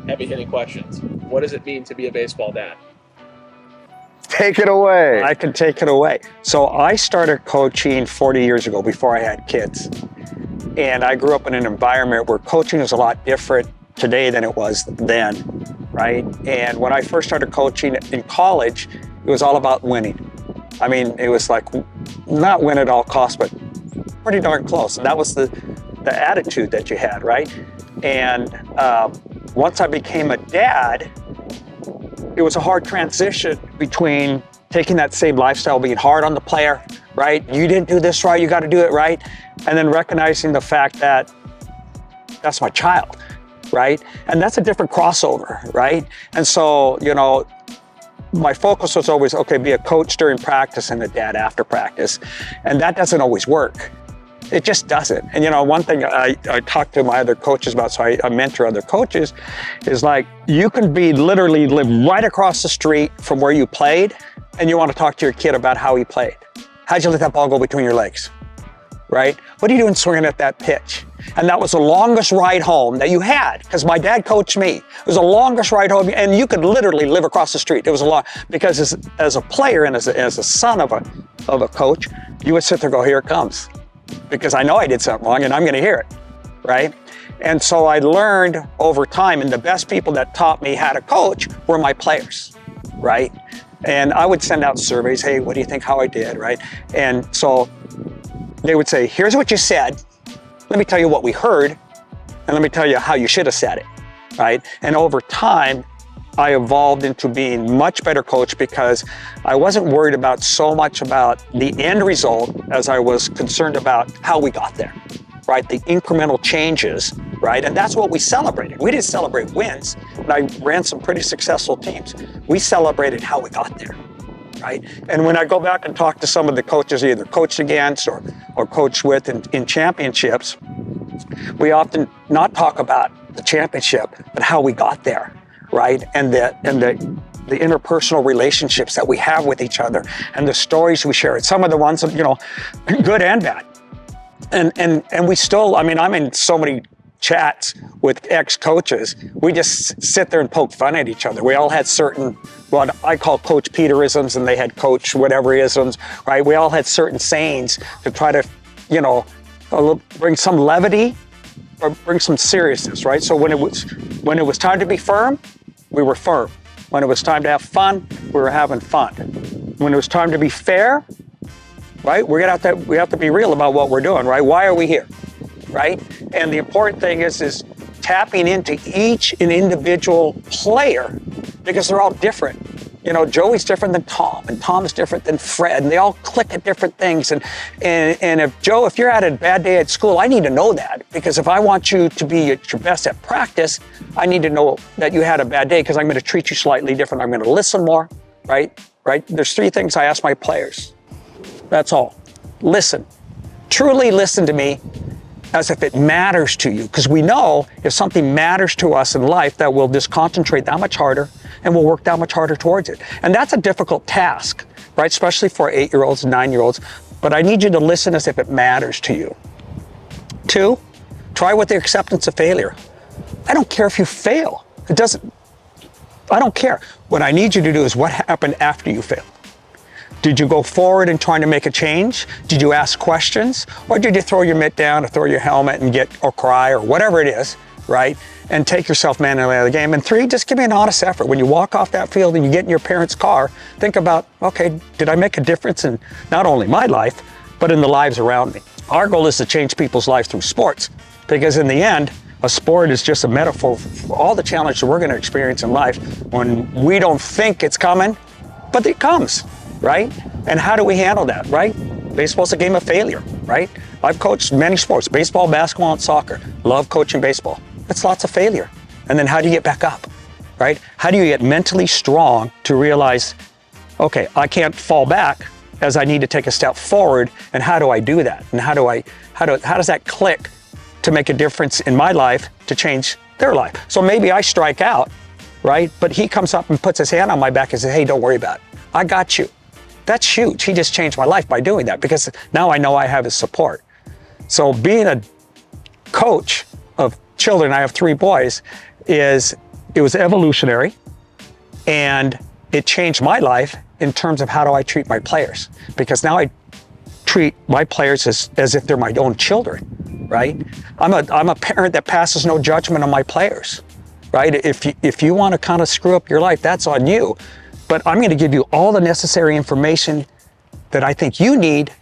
heavy hitting questions. What does it mean to be a baseball dad? Take it away. I can take it away. So I started coaching 40 years ago before I had kids. And I grew up in an environment where coaching is a lot different today than it was then, right? And when I first started coaching in college, it was all about winning. I mean, it was like not win at all costs, but pretty darn close. And that was the attitude that you had, right? And once I became a dad, it was a hard transition between taking that same lifestyle, being hard on the player, right? You didn't do this right, you got to do it right. And then recognizing the fact that that's my child, right? And that's a different crossover, right? And so, you know, my focus was always, okay, be a coach during practice and a dad after practice. And that doesn't always work. It just doesn't. And you know, one thing I talk to my other coaches about, so I mentor other coaches, is like, you can literally live right across the street from where you played, and you want to talk to your kid about how he played. How'd you let that ball go between your legs, right? What are you doing swinging at that pitch? And that was the longest ride home that you had, because my dad coached me. It was the longest ride home, and you could literally live across the street. It was a lot, because as a player and as a son of a coach, you would sit there and go, here it comes. Because I know I did something wrong and I'm gonna hear it, right? And so I learned over time, and the best people that taught me how to coach were my players, right? And I would send out surveys, hey, what do you think how I did, right? And so they would say, here's what you said, let me tell you what we heard, and let me tell you how you should have said it, right? And over time, I evolved into being much better coach, because I wasn't worried about so much about the end result as I was concerned about how we got there, right? The incremental changes, right? And that's what we celebrated. We didn't celebrate wins, but I ran some pretty successful teams. We celebrated how we got there, right? And when I go back and talk to some of the coaches I either coached against or coached with in championships, we often not talk about the championship, but how we got there, right? And the interpersonal relationships that we have with each other, and the stories we share. Some of the ones, you know, good and bad. And we still, I mean, I'm in so many chats with ex-coaches. We just sit there and poke fun at each other. We all had certain, what I call Coach Peterisms, and they had Coach whatever-isms, right? We all had certain sayings to try to, you know, bring some levity or bring some seriousness, right? So when it was time to be firm, we were firm. When it was time to have fun, we were having fun. When it was time to be fair, right? We have to be real about what we're doing, right? Why are we here, right? And the important thing is tapping into each individual player, because they're all different. You know, Joey's different than Tom, and Tom's different than Fred, and they all click at different things. And if you're at a bad day at school, I need to know that, because if I want you to be at your best at practice, I need to know that you had a bad day, because I'm going to treat you slightly different. I'm going to listen more, right? There's 3 things I ask my players. That's all. Listen. Truly listen to me as if it matters to you, because we know if something matters to us in life, that we'll just concentrate that much harder and we'll work that much harder towards it. And that's a difficult task, right? Especially for 8-year-olds, 9-year-olds. But I need you to listen as if it matters to you. 2, try with the acceptance of failure. I don't care if you fail. I don't care. What I need you to do is what happened after you failed. Did you go forward in trying to make a change? Did you ask questions? Or did you throw your mitt down or throw your helmet or cry or whatever it is, right? And take yourself manually out of the game. And 3, just give me an honest effort. When you walk off that field and you get in your parents' car, think about, okay, did I make a difference in not only my life, but in the lives around me? Our goal is to change people's lives through sports, because in the end, a sport is just a metaphor for all the challenges we're going to experience in life when we don't think it's coming, but it comes. Right? And how do we handle that, right? Baseball's a game of failure, right? I've coached many sports, baseball, basketball, and soccer. Love coaching baseball. It's lots of failure. And then how do you get back up, right? How do you get mentally strong to realize, okay, I can't fall back, as I need to take a step forward, and how do I do that? And how does that click to make a difference in my life to change their life? So maybe I strike out, right? But he comes up and puts his hand on my back and says, hey, don't worry about it. I got you. That's huge. He just changed my life by doing that, because now I know I have his support. So being a coach of children, I have 3 boys, is it was evolutionary, and it changed my life in terms of how do I treat my players, because now I treat my players as if they're my own children, right? I'm a parent that passes no judgment on my players, right? If you want to kind of screw up your life, that's on you, but I'm going to give you all the necessary information that I think you need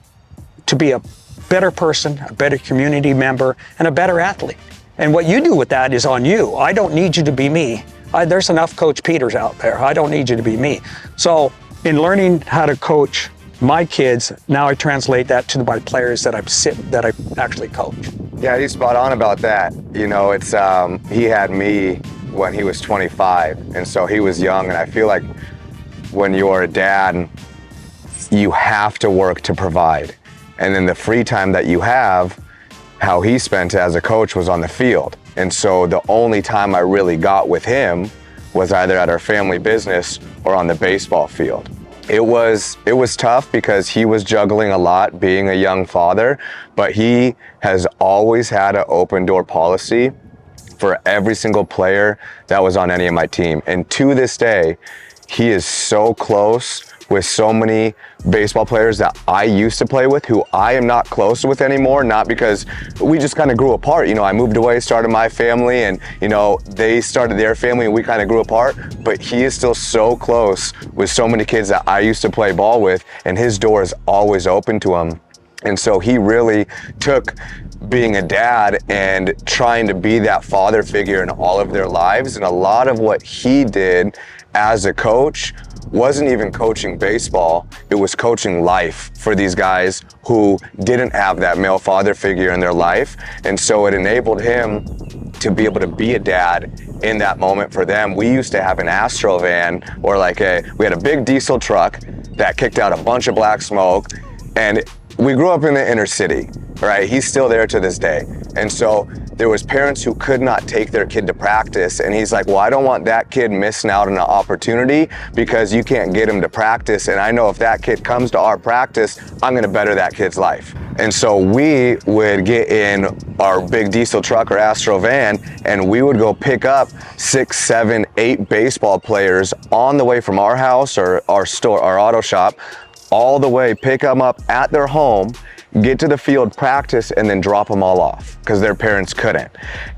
to be a better person, a better community member, and a better athlete. And what you do with that is on you. I don't need you to be me. There's enough Coach Peters out there. I don't need you to be me. So in learning how to coach my kids, now I translate that to my players that I actually coach. Yeah, he's spot on about that. You know, it's he had me when he was 25, and so he was young, and I feel like when you're a dad, you have to work to provide. And then the free time that you have, how he spent as a coach was on the field. And so the only time I really got with him was either at our family business or on the baseball field. It was tough because he was juggling a lot being a young father, but he has always had an open door policy for every single player that was on any of my team. And to this day, he is so close with so many baseball players that I used to play with who I am not close with anymore, not because we just kind of grew apart. You know, I moved away, started my family, and, you know, they started their family and we kind of grew apart, but he is still so close with so many kids that I used to play ball with, and his door is always open to him. And so he really took being a dad and trying to be that father figure in all of their lives. And a lot of what he did as a coach wasn't even coaching baseball, it was coaching life for these guys who didn't have that male father figure in their life. And so it enabled him to be able to be a dad in that moment for them. We used to have an Astro van, or we had a big diesel truck that kicked out a bunch of black smoke, and we grew up in the inner city, right? He's still there to this day. And so there was parents who could not take their kid to practice, and he's like, well, I don't want that kid missing out on an opportunity because you can't get him to practice, and I know if that kid comes to our practice, I'm gonna better that kid's life. And so we would get in our big diesel truck or Astro van, and we would go pick up 6, 7, 8 baseball players on the way from our house or our store, our auto shop, all the way, pick them up at their home, get to the field, practice, and then drop them all off because their parents couldn't.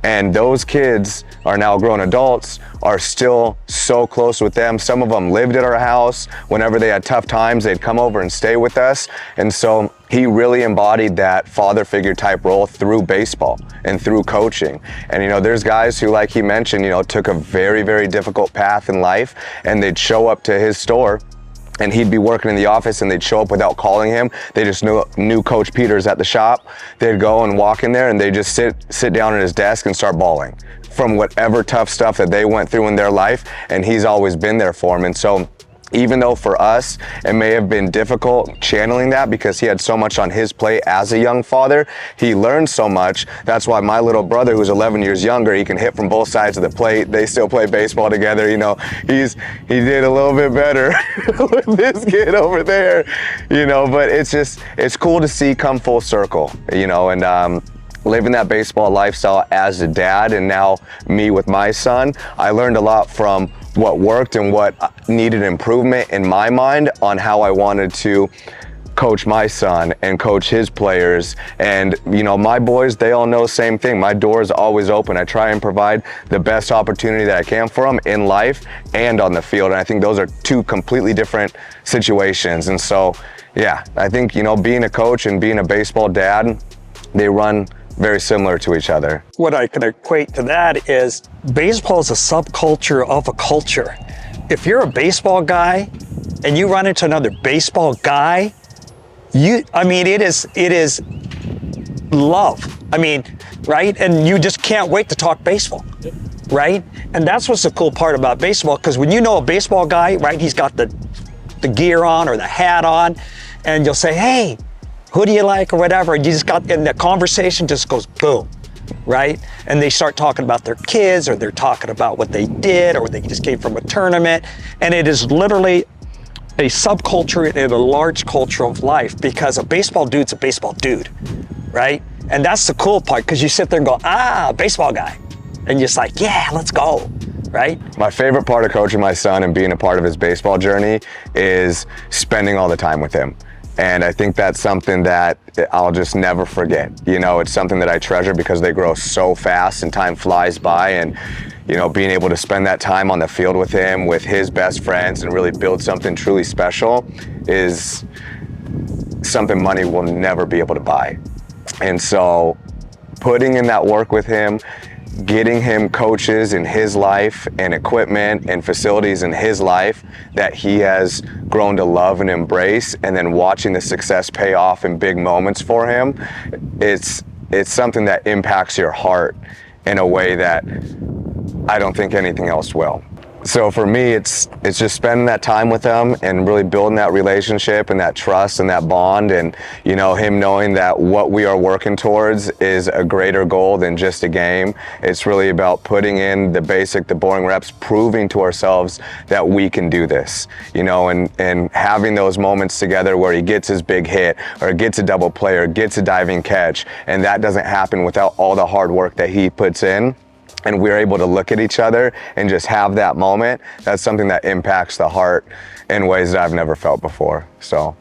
And those kids are now grown adults, are still so close with them. Some of them lived at our house. Whenever they had tough times, they'd come over and stay with us. And so he really embodied that father figure type role through baseball and through coaching. And, you know, there's guys who, like he mentioned, you know, took a very, very difficult path in life, and they'd show up to his store and he'd be working in the office and they'd show up without calling him. They just knew Coach Peters at the shop. They'd go and walk in there and they'd just sit down at his desk and start bawling from whatever tough stuff that they went through in their life, and he's always been there for them. And so even though for us it may have been difficult channeling that because he had so much on his plate as a young father, he learned so much. That's why my little brother, who's 11 years younger, he can hit from both sides of the plate. They still play baseball together. You know, he did a little bit better with this kid over there, you know, but it's cool to see come full circle, you know, and living that baseball lifestyle as a dad, and now me with my son, I learned a lot from what worked and what needed improvement in my mind on how I wanted to coach my son and coach his players. And, you know, my boys, they all know the same thing. My door is always open. I try and provide the best opportunity that I can for them in life and on the field. And I think those are two completely different situations. And so, yeah, I think, you know, being a coach and being a baseball dad, they run very similar to each other. What I can equate to that is baseball is a subculture of a culture. If you're a baseball guy and you run into another baseball guy, it is love. I mean, right? And you just can't wait to talk baseball, right? And that's what's the cool part about baseball, because when you know a baseball guy, right, he's got the gear on or the hat on, and you'll say, hey, who do you like or whatever, and you just got, and the conversation just goes boom, right? And they start talking about their kids, or they're talking about what they did, or they just came from a tournament, and it is literally a subculture and a large culture of life, because a baseball dude's a baseball dude, right? And that's the cool part, because you sit there and go, baseball guy, and you're just like, yeah, let's go, right? My favorite part of coaching my son and being a part of his baseball journey is spending all the time with him. And I think that's something that I'll just never forget. You know, it's something that I treasure because they grow so fast and time flies by. And, you know, being able to spend that time on the field with him, with his best friends, and really build something truly special is something money will never be able to buy. And so putting in that work with him, getting him coaches in his life and equipment and facilities in his life that he has grown to love and embrace, and then watching the success pay off in big moments for him, it's something that impacts your heart in a way that I don't think anything else will. So for me, it's just spending that time with him and really building that relationship and that trust and that bond, and, you know, him knowing that what we are working towards is a greater goal than just a game. It's really about putting in the boring reps, proving to ourselves that we can do this, you know, and having those moments together where he gets his big hit or gets a double play or gets a diving catch, and that doesn't happen without all the hard work that he puts in. And we're able to look at each other and just have that moment. That's something that impacts the heart in ways that I've never felt before. So,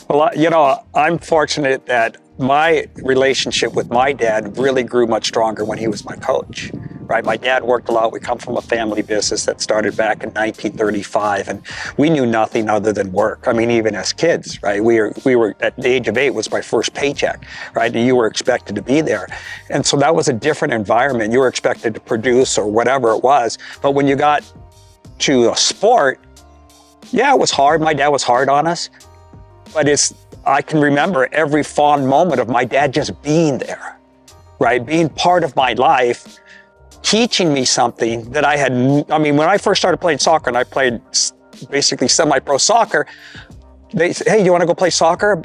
well, you know, I'm fortunate that my relationship with my dad really grew much stronger when he was my coach, right? My dad worked a lot. We come from a family business that started back in 1935, and we knew nothing other than work. I mean, even as kids, right? We were at the age of 8 was my first paycheck, right? And you were expected to be there. And so that was a different environment. You were expected to produce or whatever it was. But when you got to a sport, yeah, it was hard. My dad was hard on us, but I can remember every fond moment of my dad just being there, right? Being part of my life, teaching me something that I mean, when I first started playing soccer, and I played basically semi-pro soccer, they said, hey, you want to go play soccer?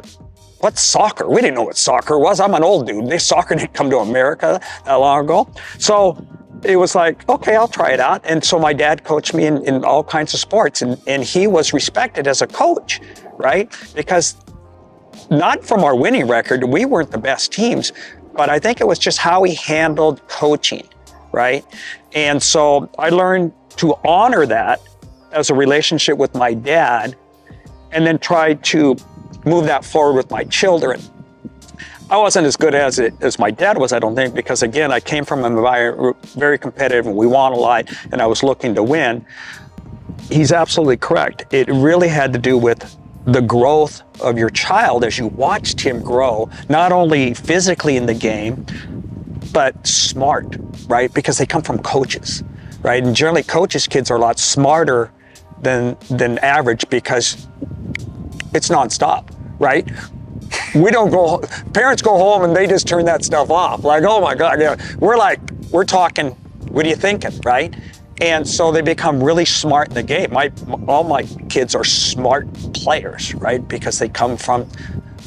What's soccer? We didn't know what soccer was. I'm an old dude. Soccer didn't come to America that long ago. So it was like, okay, I'll try it out. And so my dad coached me in all kinds of sports, and he was respected as a coach, right? Because not from our winning record, we weren't the best teams, but I think it was just how he handled coaching, right? And so I learned to honor that as a relationship with my dad, and then try to move that forward with my children. I wasn't as good as my dad was, I don't think, because again, I came from an environment very competitive, and we won a lot, and I was looking to win. He's absolutely correct. It really had to do with the growth of your child as you watched him grow, not only physically in the game, but smart, right? Because they come from coaches, right? And generally coaches' kids are a lot smarter than average because it's nonstop, right? Parents go home and they just turn that stuff off. Like, oh my God, yeah. We're talking, what are you thinking, right? And so they become really smart in the game. All my kids are smart players, right? Because they come from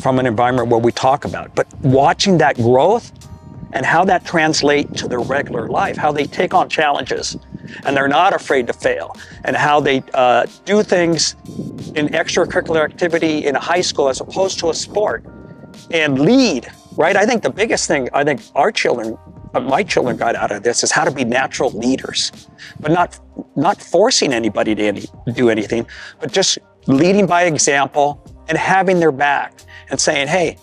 an environment where we talk about it. But watching that growth and how that translates to their regular life, how they take on challenges and they're not afraid to fail, and how they do things in extracurricular activity in high school as opposed to a sport, and lead, right? I think the biggest thing my children got out of this is how to be natural leaders, but not forcing anybody to do anything, but just leading by example and having their back and saying, hey,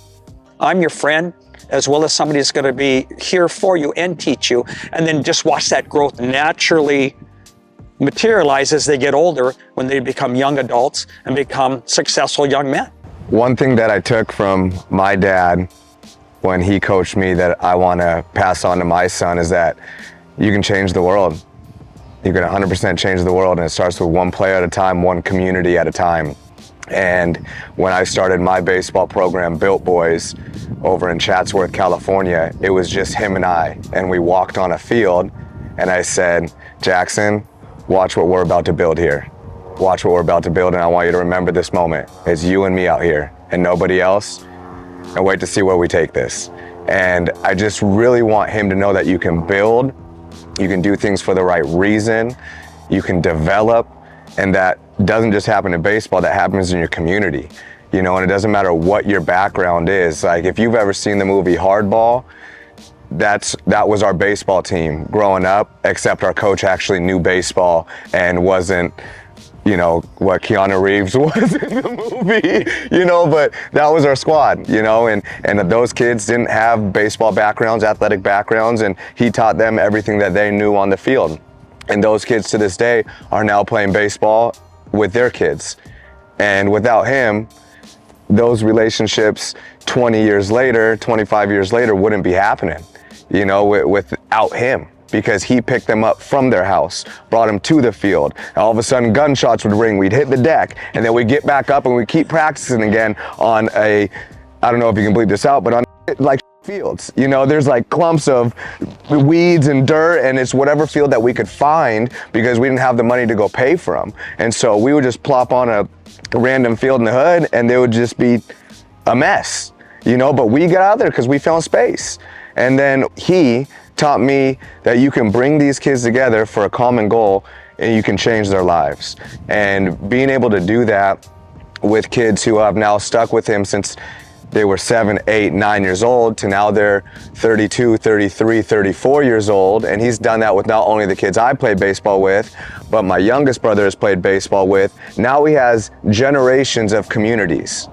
I'm your friend, as well as somebody that's going to be here for you and teach you, and then just watch that growth naturally materialize as they get older, when they become young adults and become successful young men. one thing that I took from my dad when he coached me that I want to pass on to my son is that you can change the world. You can 100% change the world, and it starts with one player at a time, one community at a time. And when I started my baseball program, Built Boys, over in Chatsworth, California, it was just him and I. And we walked on a field, and I said, Jackson, watch what we're about to build here. Watch what we're about to build, and I want you to remember this moment. It's you and me out here, and nobody else. And wait to see where we take this. And I just really want him to know that you can build, you can do things for the right reason, you can develop, and that doesn't just happen in baseball, that happens in your community. You know, and it doesn't matter what your background is. Like, if you've ever seen the movie Hardball, that was our baseball team growing up, except our coach actually knew baseball and wasn't, you know, what Keanu Reeves was in the movie, you know, but that was our squad, you know, and those kids didn't have baseball backgrounds, athletic backgrounds, and he taught them everything that they knew on the field. And those kids to this day are now playing baseball with their kids. And without him, those relationships 20 years later, 25 years later wouldn't be happening, you know, without him. Because he picked them up from their house, brought them to the field. And all of a sudden, gunshots would ring, we'd hit the deck, and then we'd get back up and we'd keep practicing again on I don't know if you can bleep this out, but on like fields. You know, there's like clumps of weeds and dirt, and it's whatever field that we could find because we didn't have the money to go pay for them. And so we would just plop on a random field in the hood, and there would just be a mess, you know, but we got out there because we found space. And then he taught me that you can bring these kids together for a common goal and you can change their lives. And being able to do that with kids who have now stuck with him since they were 7, 8, 9 years old to now they're 32, 33, 34 years old. And he's done that with not only the kids I played baseball with, but my youngest brother has played baseball with. Now he has generations of communities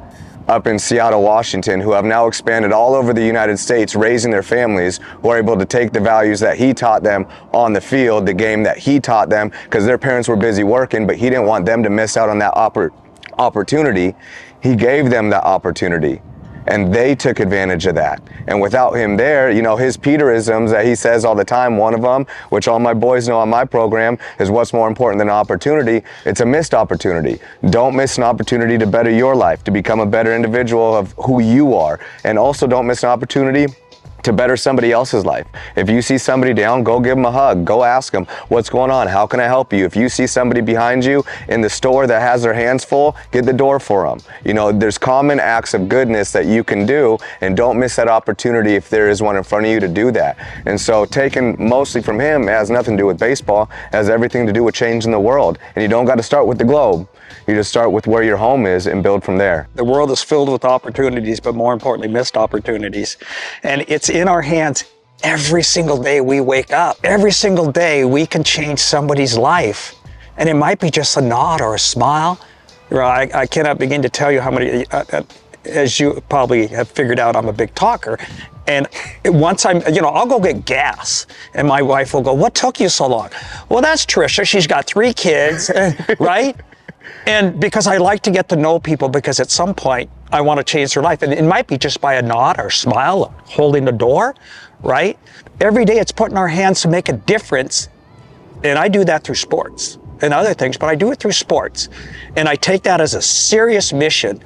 up in Seattle, Washington, who have now expanded all over the United States, raising their families, who are able to take the values that he taught them on the field, the game that he taught them, because their parents were busy working, but he didn't want them to miss out on that opportunity. He gave them that opportunity, and they took advantage of that. And without him there, you know, his Peterisms that he says all the time, one of them, which all my boys know on my program, is what's more important than an opportunity? It's a missed opportunity. Don't miss an opportunity to better your life, to become a better individual of who you are. And also don't miss an opportunity to better somebody else's life. If you see somebody down, go give them a hug. Go ask them, what's going on? How can I help you? If you see somebody behind you in the store that has their hands full, get the door for them. You know, there's common acts of goodness that you can do, and don't miss that opportunity if there is one in front of you to do that. And so taken mostly from him, it has nothing to do with baseball, it has everything to do with changing the world. And you don't got to start with the globe. You just start with where your home is and build from there. The world is filled with opportunities, but more importantly, missed opportunities. And it's in our hands every single day we wake up. Every single day we can change somebody's life. And it might be just a nod or a smile. You know, I cannot begin to tell you how many, as you probably have figured out, I'm a big talker. And once I'll go get gas, and my wife will go, "What took you so long?" Well, that's Trisha. She's got 3 kids, right? And because I like to get to know people, because at some point I want to change their life. And it might be just by a nod or a smile, or holding the door, right? Every day it's put in our hands to make a difference. And I do that through sports and other things, but I do it through sports. And I take that as a serious mission,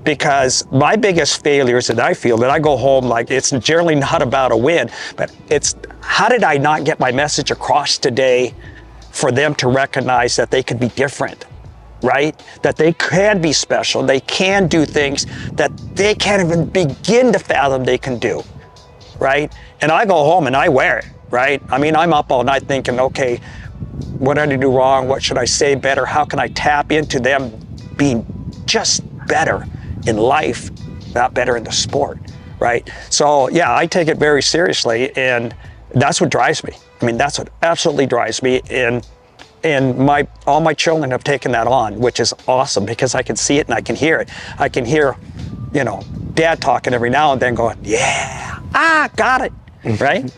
because my biggest failures that I feel, that I go home like, it's generally not about a win, but it's how did I not get my message across today for them to recognize that they could be different, right? That they can be special. They can do things that they can't even begin to fathom they can do, right? And I go home and I wear it, right? I mean, I'm up all night thinking, okay, what did I do wrong? What should I say better? How can I tap into them being just better in life, not better in the sport, right? So yeah, I take it very seriously, and that's what drives me. I mean, that's what absolutely drives me. And all my children have taken that on, which is awesome, because I can see it and I can hear it. I can hear, Dad talking every now and then going, yeah, got it, right?